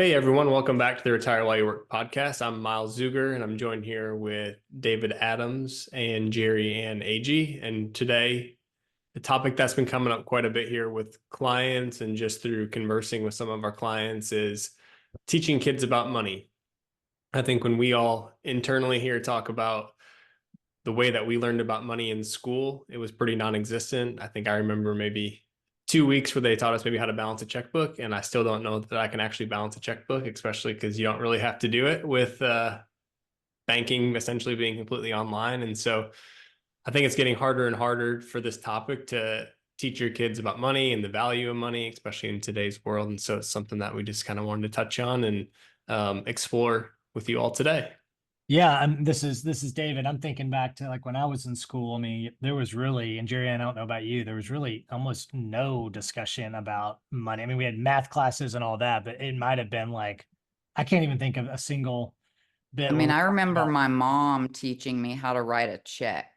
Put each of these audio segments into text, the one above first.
Hey everyone, welcome back to the Retire While You Work podcast. I'm Myles Zueger and I'm joined here with David Adams and Jeri Anne Agee. And today, the topic that's been coming up quite a bit here with clients and just through conversing with some of our clients is teaching kids about money. I think when we all internally here talk about the way that we learned about money in school, it was pretty non-existent. I think I remember maybe 2 weeks where they taught us maybe how to balance a checkbook, and I still don't know that I can actually balance a checkbook, especially because you don't really have to do it with banking essentially being completely online. And so I think it's getting harder and harder for this topic to teach your kids about money and the value of money, especially in today's world. And so it's something that we just kind of wanted to touch on and explore with you all today. Yeah, this is David. I'm thinking back to like when I was in school. I mean, there was really, and Jerry, I don't know about you, there was really almost no discussion about money. I mean, we had math classes and all that, but it might have been like, I can't even think of a single I bit where mean, we I talked remember about. my mom teaching me how to write a check.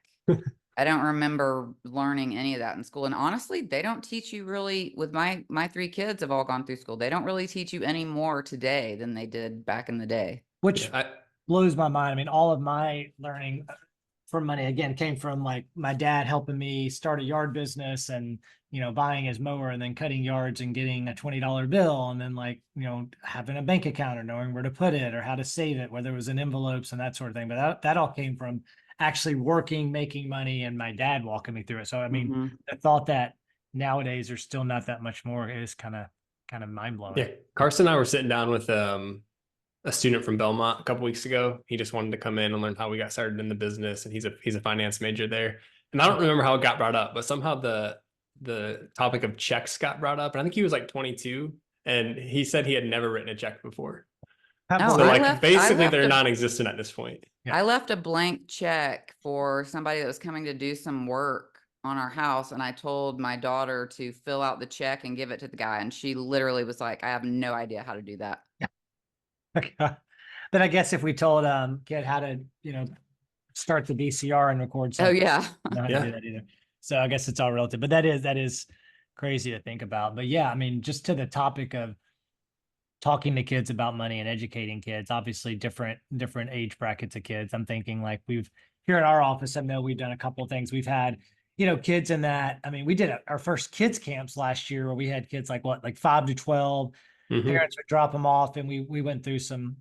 I don't remember learning any of that in school. And honestly, they don't teach you really with my three kids have all gone through school. They don't really teach you any more today than they did back in the day. Which Yeah, blows my mind. I mean, all of my learning from money again came from like my dad helping me start a yard business and buying his mower and then cutting yards and getting a $20 bill and then like having a bank account or knowing where to put it or how to save it, whether it was in envelopes and that sort of thing. But that all came from actually working, making money, and my dad walking me through it. So I mean, Hmm. the thought that nowadays there's still not that much more is kind of mind blowing. yeah. Carson and I were sitting down with a student from Belmont a couple weeks ago. He just wanted to come in and learn how we got started in the business, and he's a finance major there. And I don't remember how it got brought up, but somehow the topic of checks got brought up. And I think he was like 22, and he said he had never written a check before. No, So I like left I basically left they're a non-existent at this point. Yeah. I left a blank check for somebody that was coming to do some work on our house, and I told my daughter to fill out the check and give it to the guy, and she literally was like, I have no idea how to do that. But I guess if we told kid how to, start the VCR and record Oh something, yeah. I don't know how to do Yeah. that either. So I guess it's all relative. But that is crazy to think about. But yeah, I mean, just to the topic of talking to kids about money and educating kids, obviously different age brackets of kids. I'm thinking like we've here in our office, I know we've done a couple of things. We've had, kids in that. I mean, we did our first kids camps last year where we had kids like what, like 5 to 12. Hmm. Parents would drop them off, and we went through some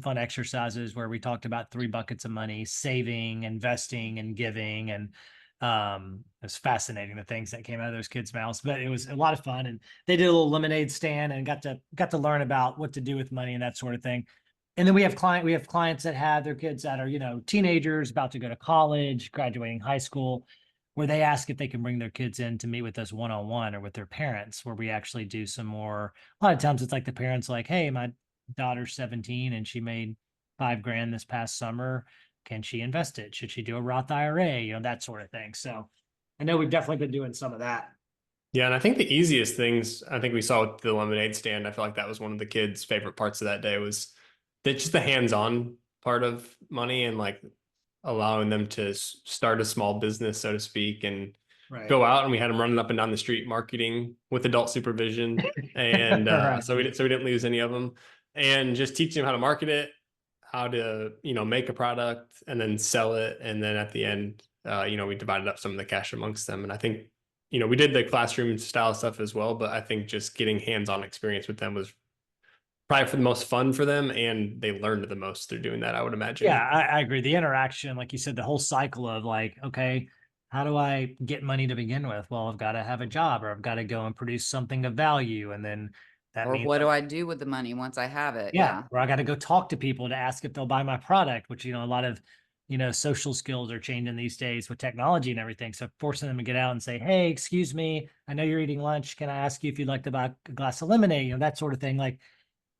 fun exercises where we talked about three buckets of money: saving, investing, and giving. And it's fascinating the things that came out of those kids' mouths. But it was a lot of fun, and they did a little lemonade stand and got to learn about what to do with money and that sort of thing. And then we have clients that have their kids that are teenagers about to go to college, graduating high school, where they ask if they can bring their kids in to meet with us one on one or with their parents, where we actually do some more. A lot of times it's like the parents like, hey, my daughter's 17 and she made 5 grand this past summer. Can she invest it? Should she do a Roth IRA? That sort of thing. So I know we've definitely been doing some of that. Yeah, and I think the easiest things I think we saw with the lemonade stand, I feel like that was one of the kids' favorite parts of that day was that just the hands-on part of money and like allowing them to start a small business, so to speak, and Right. go out. And we had them running up and down the street marketing with adult supervision, and Right. so we didn't lose any of them, and just teaching them how to market it, how to make a product, and then sell it, and then at the end, we divided up some of the cash amongst them. And I think we did the classroom style stuff as well, but I think just getting hands-on experience with them was probably for the most fun for them, and they learned the most through doing that, I would Yeah, imagine. I agree. The interaction, like you said, the whole cycle of like, okay, how do I get money to begin with? Well, I've got to have a job or I've got to go and produce something of value. And then that Or means, what do I do with the money once I have it? yeah, Yeah. or I got to go talk to people to ask if they'll buy my product, which, a lot of, social skills are changing these days with technology and everything. So forcing them to get out and say, hey, excuse me, I know you're eating lunch. Can I ask you if you'd like to buy a glass of lemonade? That sort of thing. Like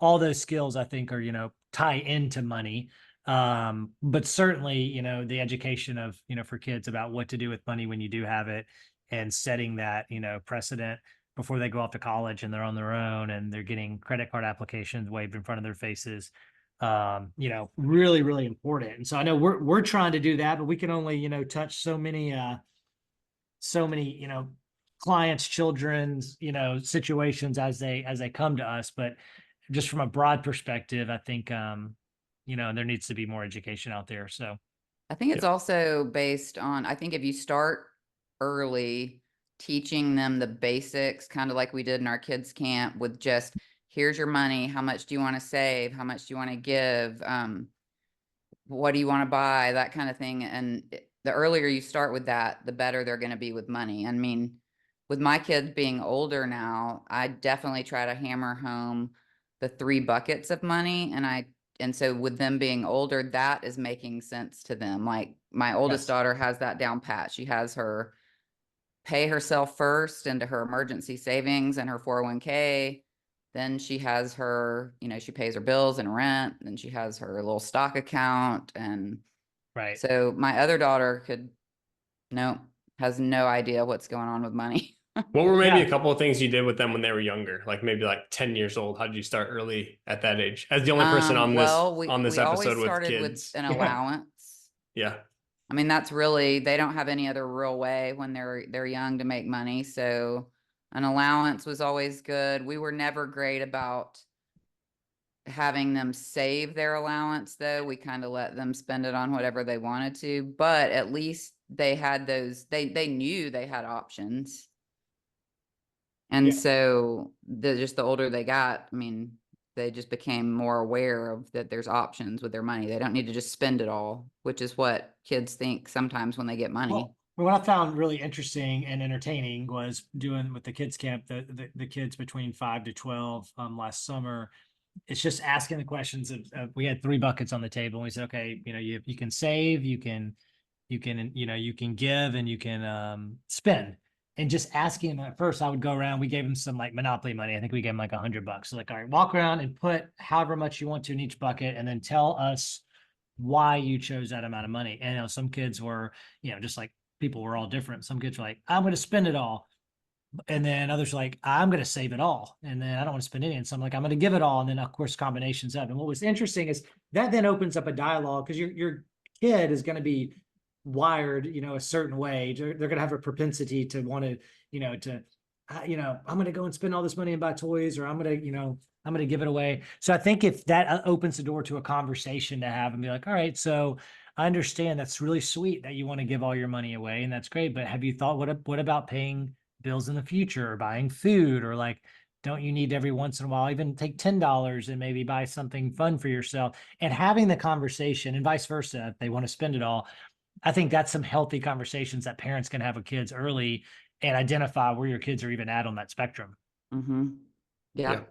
all those skills I think are, tie into money. But certainly, the education of, for kids about what to do with money when you do have it and setting that, precedent before they go off to college and they're on their own and they're getting credit card applications waved in front of their faces. Really, really important. And so I know we're trying to do that, but we can only, touch so many, clients, children's, situations as they come to us. But just from a broad perspective, I think, there needs to be more education out there. So I think it's also based on, I think if you start early teaching them the basics, kind of like we did in our kids camp with just, here's your money. How much do you want to save? How much do you want to give? What do you want to buy? That kind of thing. And the earlier you start with that, the better they're going to be with money. I mean, with my kids being older now, I definitely try to hammer home the 3 buckets of money. And so with them being older, that is making sense to them. Like my oldest daughter has that down pat. She has her pay herself first into her emergency savings and her 401k. Then she has her, she pays her bills and rent. Then she has her little stock account. And right. so my other daughter has no idea what's going on with money. What were maybe a couple of things you did with them when they were younger, like maybe like 10 years old? How did you start early at that age? As the only person on this we always episode with started kids. with an allowance. Yeah. I mean, that's really, they don't have any other real way when they're young to make money. So an allowance was always good. We were never great about having them save their allowance, though. We kind of let them spend it on whatever they wanted to, but at least they had they knew they had options. And so just the older they got, I mean, they just became more aware of that there's options with their money. They don't need to just spend it all, which is what kids think sometimes when they get money. Well, what I found really interesting and entertaining was doing with the kids camp, the kids between 5 to 12 last summer. It's just asking the questions of we had 3 buckets on the table. And we said, okay, you can save, you can give, and you can spend. And just asking them at first, I would go around, we gave them some like Monopoly money. I think we gave them like $100. So like, all right, walk around and put however much you want to in each bucket, and then tell us why you chose that amount of money. And some kids were, just like people were all different. Some kids were like, I'm going to spend it all. And then others are like, I'm going to save it all. And then I don't want to spend any. And so I'm like, I'm going to give it all. And then of course, combinations of. And what was interesting is that then opens up a dialogue, because your kid is going to be wired, a certain way. They're going to have a propensity to want to, I'm going to go and spend all this money and buy toys, or I'm going to give it away. So I think if that opens the door to a conversation to have and be like, all right, so I understand that's really sweet that you want to give all your money away, and that's great. But have you thought, what about paying bills in the future, or buying food, or like, don't you need every once in a while, even take $10 and maybe buy something fun for yourself, and having the conversation, and vice versa, if they want to spend it all. I think that's some healthy conversations that parents can have with kids early and identify where your kids are even at on that spectrum. Mm-hmm. Yeah.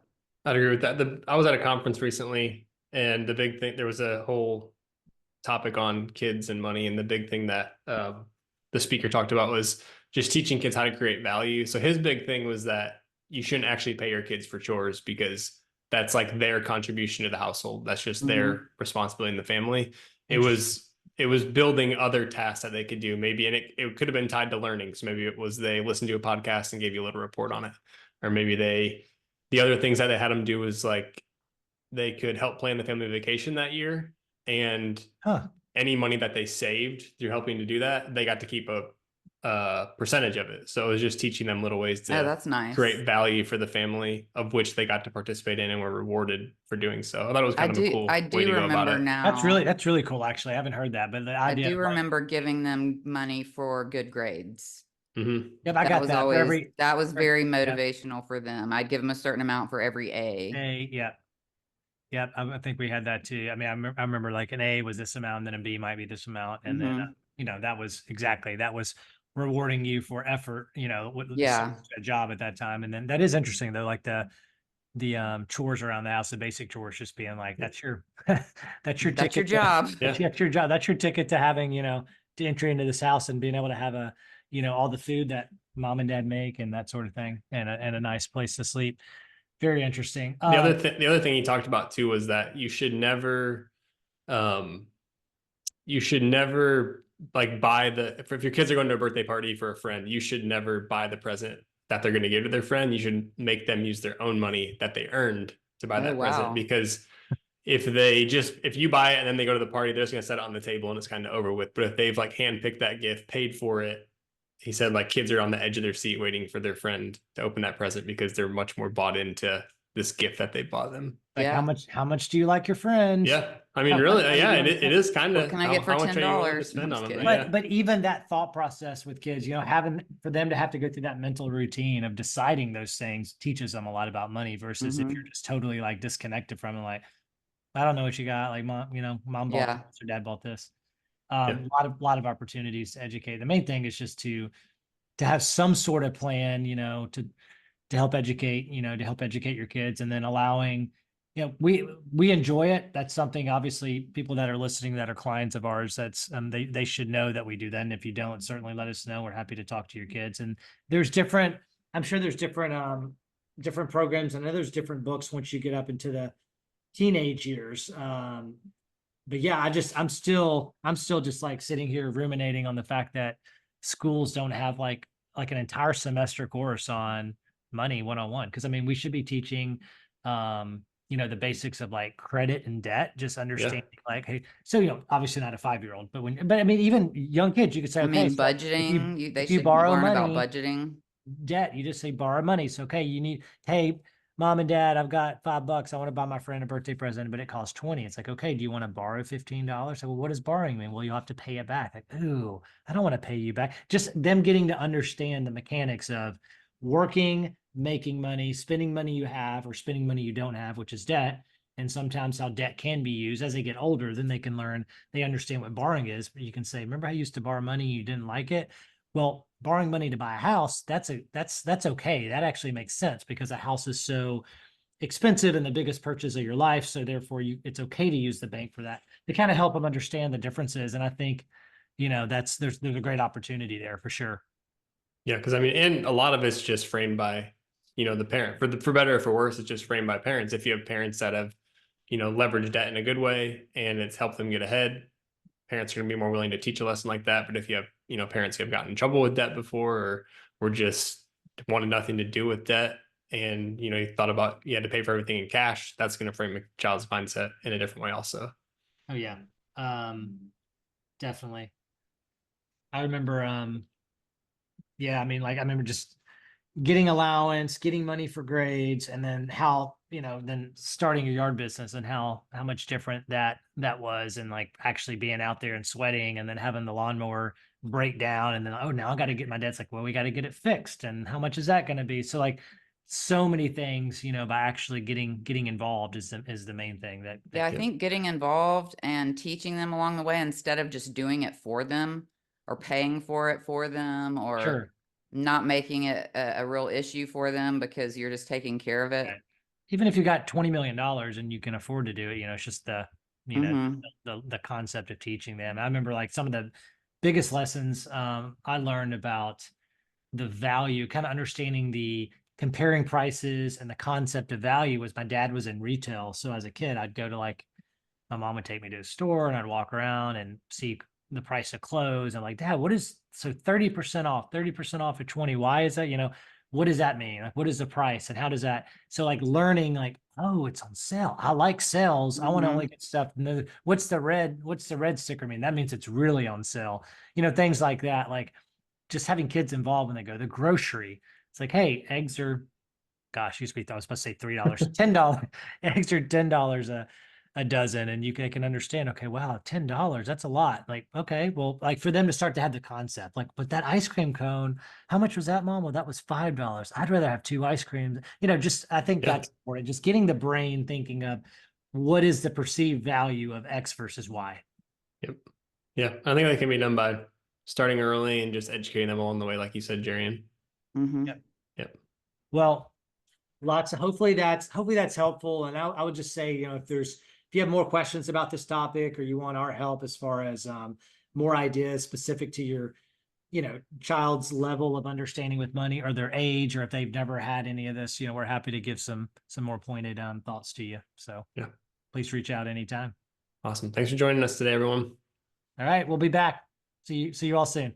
I'd agree with that. I was at a conference recently, and the big thing, there was a whole topic on kids and money. And the big thing that the speaker talked about was just teaching kids how to create value. So his big thing was that you shouldn't actually pay your kids for chores, because that's like their contribution to the household. That's just their responsibility in the family. It was building other tasks that they could do, maybe, and it could have been tied to learning. So maybe it was they listened to a podcast and gave you a little report on it, or maybe the other things that they had them do was like they could help plan the family vacation that year, and any money that they saved through helping to do that, they got to keep a percentage of it. So it was just teaching them little ways to that's nice. create value for the family, of which they got to participate in and were rewarded for doing so. I thought it was kind of a cool way to go about it. Now. That's really cool. Actually, I haven't heard that, but the idea. I do remember giving them money for good grades. Mm-hmm. Yep, I got that. That was very motivational for them. I'd give them a certain amount for every A. Yeah. Yeah, I think we had that too. I mean, I remember like an A was this amount, and then a B might be this amount. And then, that was rewarding you for effort, a job at that time. And then that is interesting though, like the chores around the house, the basic chores, just being like, that's your ticket. That's your job. That's your job. That's your ticket to having, to entry into this house and being able to have all the food that mom and dad make and that sort of thing, and a nice place to sleep. Very interesting. The other thing he talked about too was that you should never like buy if your kids are going to a birthday party for a friend, you should never buy the present that they're going to give to their friend. You should make them use their own money that they earned to buy that present, because if you buy it and then they go to the party, they're just going to set it on the table and it's kind of over with. But if they've like handpicked that gift, paid for it, he said like kids are on the edge of their seat waiting for their friend to open that present, because they're much more bought into this gift that they bought them. Like Yeah. how much do you like your friends? Yeah. I mean, How really, much- yeah, it is kind What of can I get for how much are you willing to $10? spend I'm on just them? kidding. Yeah. But even that thought process with kids, having for them to have to go through that mental routine of deciding those things teaches them a lot about money versus if you're just totally like disconnected from it, like, I don't know what you got. Like mom bought Yeah. this or dad bought this. Yeah. A lot of opportunities to educate. The main thing is just to have some sort of plan, to help educate, to help educate your kids, and then allowing, we enjoy it. That's something, obviously, people that are listening that are clients of ours, that's they should know that we do that. And if you don't, certainly let us know. We're happy to talk to your kids. And I'm sure there's different programs. I know there's different books once you get up into the teenage years. But yeah, I'm still just like sitting here ruminating on the fact that schools don't have like an entire semester course on money 101. Cause I mean, we should be teaching, the basics of like credit and debt, just understanding like, hey, so, obviously not a 5-year-old, but I mean, even young kids, you could say, I okay, mean, so budgeting, they if you should borrow learn about money, budgeting. debt, you just say borrow money. So, okay, hey, mom and dad, I've got $5. I want to buy my friend a birthday present, but it costs 20. It's like, okay, do you want to borrow $15? Well, what does borrowing mean? Well, you'll have to pay it back. Like, ooh, I don't want to pay you back. Just them getting to understand the mechanics of working, making money, spending money you have, or spending money you don't have, which is debt. And sometimes how debt can be used as they get older, then they understand what borrowing is. But you can say, remember how you used to borrow money, you didn't like it? Well, borrowing money to buy a house, that's okay. That actually makes sense because a house is so expensive and the biggest purchase of your life. So therefore it's okay to use the bank for that, to kind of help them understand the differences. And I think, there's a great opportunity there for sure. Yeah. Cause I mean, and a lot of it's just framed by, the parent for better or for worse, it's just framed by parents. If you have parents that have, leveraged debt in a good way and it's helped them get ahead, parents are going to be more willing to teach a lesson like that. But if you have, parents who have gotten in trouble with debt before, or were just wanted nothing to do with debt, and you thought about you had to pay for everything in cash, that's going to frame a child's mindset in a different way also. Oh yeah. Definitely. I remember, yeah, I mean, like I remember just getting allowance, getting money for grades, and then how, then starting your yard business and how much different that was, and like actually being out there and sweating, and then having the lawnmower break down, and then, oh, now I got to get, my dad's like, well, we got to get it fixed, and how much is that going to be? So like so many things, by actually getting involved is the main thing that Yeah, I think getting involved and teaching them along the way instead of just doing it for them or paying for it for them, or sure. not making it a real issue for them because you're just taking care of it. Right. Even if you got $20 million and you can afford to do it, it's just the concept of teaching them. I remember like some of the biggest lessons I learned about the value, kind of understanding the comparing prices and the concept of value, was my dad was in retail. So as a kid, I'd go to like, my mom would take me to the store and I'd walk around and see the price of clothes. I'm like, Dad, what is, so 30% off at 20? Why is that? What does that mean? Like, what is the price and how does that? So like learning like, oh, it's on sale. I like sales. I want to only get stuff. No, what's the red sticker mean? That means it's really on sale. Things like that. Like just having kids involved when they go to the grocery. It's like, hey, eggs are, gosh, used to be, I was supposed to say $3, $10. Eggs are $10 a dozen, and they can understand, okay, wow, $10, that's a lot. Like, okay, well, like for them to start to have the concept, like, but that ice cream cone, how much was that, Mom? Well, that was $5. I'd rather have 2 ice creams. Just, I think that's important. Just getting the brain thinking of what is the perceived value of X versus Y. Yep. Yeah. I think that can be done by starting early and just educating them along the way, like you said, Jeri Anne. Yep. Well, hopefully that's helpful. And I would just say, if you have more questions about this topic, or you want our help as far as more ideas specific to your, child's level of understanding with money or their age, or if they've never had any of this, we're happy to give some more pointed thoughts to you. So yeah, please reach out anytime. Awesome. Thanks for joining us today, everyone. All right. We'll be back. See you all soon.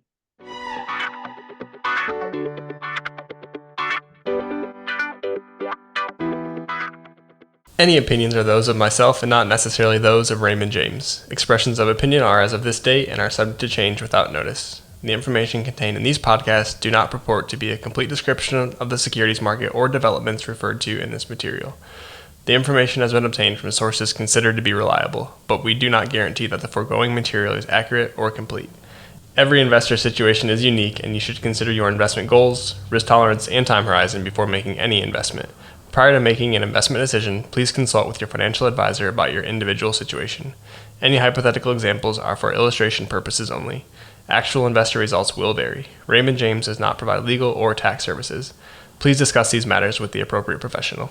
Any opinions are those of myself and not necessarily those of Raymond James. Expressions of opinion are as of this date and are subject to change without notice. The information contained in these podcasts do not purport to be a complete description of the securities market or developments referred to in this material. The information has been obtained from sources considered to be reliable, but we do not guarantee that the foregoing material is accurate or complete. Every investor situation is unique, and you should consider your investment goals, risk tolerance, and time horizon before making any investment. Prior to making an investment decision, please consult with your financial advisor about your individual situation. Any hypothetical examples are for illustration purposes only. Actual investor results will vary. Raymond James does not provide legal or tax services. Please discuss these matters with the appropriate professional.